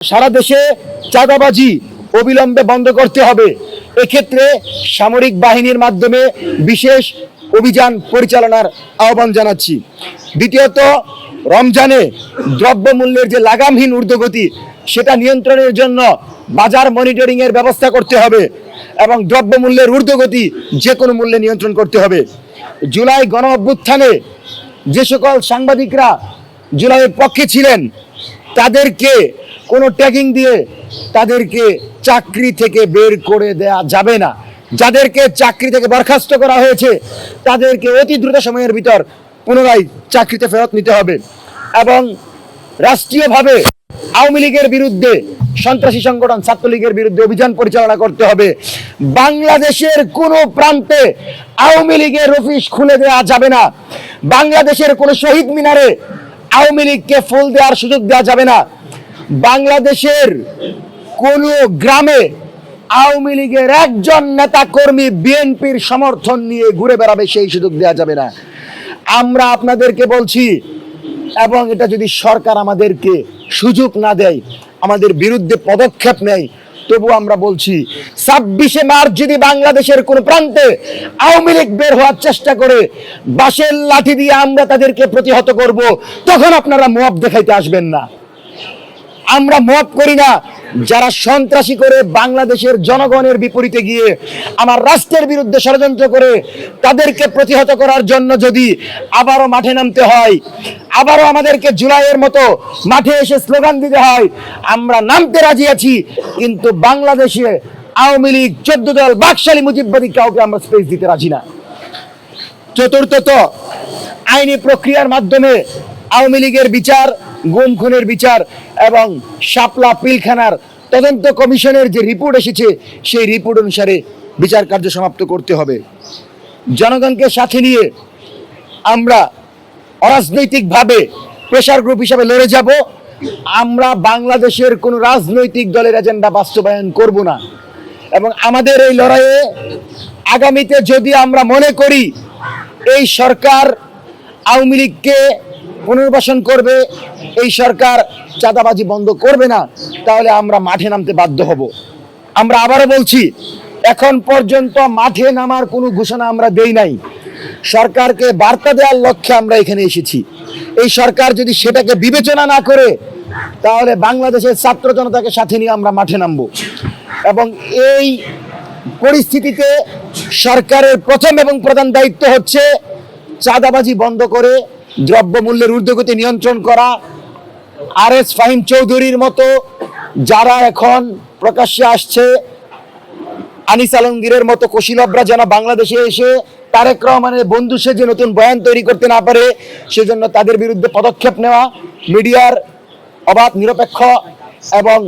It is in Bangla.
সারা দেশে চাঁদাবাজি অবিলম্বে বন্ধ করতে হবে। এক্ষেত্রে সামরিক বাহিনীর মাধ্যমে বিশেষ অভিযান পরিচালনার আহ্বান জানাচ্ছি। দ্বিতীয়ত, রমজানে দ্রব্যমূল্যের যে লাগামহীন ঊর্ধ্বগতি সেটা নিয়ন্ত্রণের জন্য বাজার মনিটরিং এর ব্যবস্থা করতে হবে এবং দ্রব্যমূল্যের ঊর্ধ্বগতি যে কোনো মূল্যে নিয়ন্ত্রণ করতে হবে। জুলাই গণ অভ্যুত্থানে যে সকল সাংবাদিকরা জুলাইয়ের পক্ষে ছিলেন তাদেরকে কোনো ট্যাগিং দিয়ে তাদেরকে চাকরি থেকে বের করে দেয়া যাবে না। যাদেরকে চাকরি থেকে বরখাস্ত করা হয়েছে তাদেরকে অতি দ্রুত সময়ের ভিতর পুনরায় চাকরিতে ফেরত নিতে হবে এবং রাষ্ট্রীয়ভাবে আওয়ামী লীগের বিরুদ্ধে, সন্ত্রাসী সংগঠন ছাত্রলীগের বিরুদ্ধে অভিযান পরিচালনা করতে হবে। বাংলাদেশের কোনো প্রান্তে আওয়ামী লীগের অফিস খুলে দেওয়া যাবে না। বাংলাদেশের কোনো শহীদ মিনারে আওয়ামী লীগকে ফুল দেওয়ার সুযোগ দেওয়া যাবে না। বাংলাদেশের কোন গ্রামে আওয়ামী লীগের একজন নেতা কর্মী বিএনপির সমর্থন নিয়ে ঘুরে বেড়াবে সেই সুযোগ দেওয়া যাবে না। আমরা আপনাদেরকে বলছি, এবং এটা যদি সরকার আমাদেরকে সুযোগ না দেয়, আমাদের বিরুদ্ধে পদক্ষেপ নেয়, তবু আমরা বলছি 26শে মার্চ যদি বাংলাদেশের কোন প্রান্তে আওয়ামী লীগ বের হওয়ার চেষ্টা করে বাঁশের লাঠি দিয়ে আমরা তাদেরকে প্রতিহত করব, তখন আপনারা মব দেখাইতে আসবেন না। আমরা মব করি না। যারা সন্ত্রাসী করে বাংলাদেশের জনগণের বিপরীতে গিয়ে আমার রাষ্ট্রের বিরুদ্ধে ষড়যন্ত্র করে তাদেরকে প্রতিহত করার জন্য যদি আবারও মাঠে নামতে হয়, আবারও আমাদেরকে জুলাইয়ের মতো মাঠে এসে স্লোগান দিতে হয়, আমরা নামতে রাজি আছি। কিন্তু বাংলাদেশে আওয়ামী লীগ 14 দল বাকশালী মুজিববাদী কাউকে আমরা স্পেস দিতে রাজি না। চতুর্থত, আইনি প্রক্রিয়ার মাধ্যমে আওয়ামী লীগের বিচার, গুম খুনের বিচার এবং শাপলা পিলখানার তদন্ত কমিশনের যে রিপোর্ট এসেছে সেই রিপোর্ট অনুসারে বিচার কার্য সমাপ্ত করতে হবে। জনগণকে সাথে নিয়ে আমরা অরাজনৈতিকভাবে প্রেসার গ্রুপ হিসাবে লড়ে যাব। আমরা বাংলাদেশের কোনো রাজনৈতিক দলের এজেন্ডা বাস্তবায়ন করব না এবং আমাদের এই লড়াইয়ে আগামীতে যদি আমরা মনে করি এই সরকার আওয়ামী লীগকে পুনর্বাসন করবে, এই সরকার চাঁদাবাজি বন্ধ করবে না, তাহলে আমরা মাঠে নামতে বাধ্য হব। আমরা আবারও বলছি, এখন পর্যন্ত মাঠে নামার কোনো ঘোষণা আমরা দেই নাই। সরকারকে বার্তা দেওয়ার লক্ষ্যে আমরা এখানে এসেছি। এই সরকার যদি সেটাকে বিবেচনা না করে তাহলে বাংলাদেশের ছাত্র জনতাকে সাথে নিয়ে আমরা মাঠে নামব এবং এই পরিস্থিতিতে সরকারের প্রথম এবং প্রধান দায়িত্ব হচ্ছে চাঁদাবাজি বন্ধ করে দ্রব্যমূল্যের ঊর্ধ্বগতি নিয়ন্ত্রণ করা। আর.এস. ফাহিম চৌধুরীর মতো যারা এখন প্রকাশ্যে আসছে, আনিস আলমগীরের মতো কুশীলবরা যেন বাংলাদেশে এসে তারেক রহমানের বন্ধু সেজে নতুন বয়ান তৈরি করতে না পারে, সেজন্য তাদের বিরুদ্ধে পদক্ষেপ নেওয়া, মিডিয়ার অবাধ, নিরপেক্ষ এবং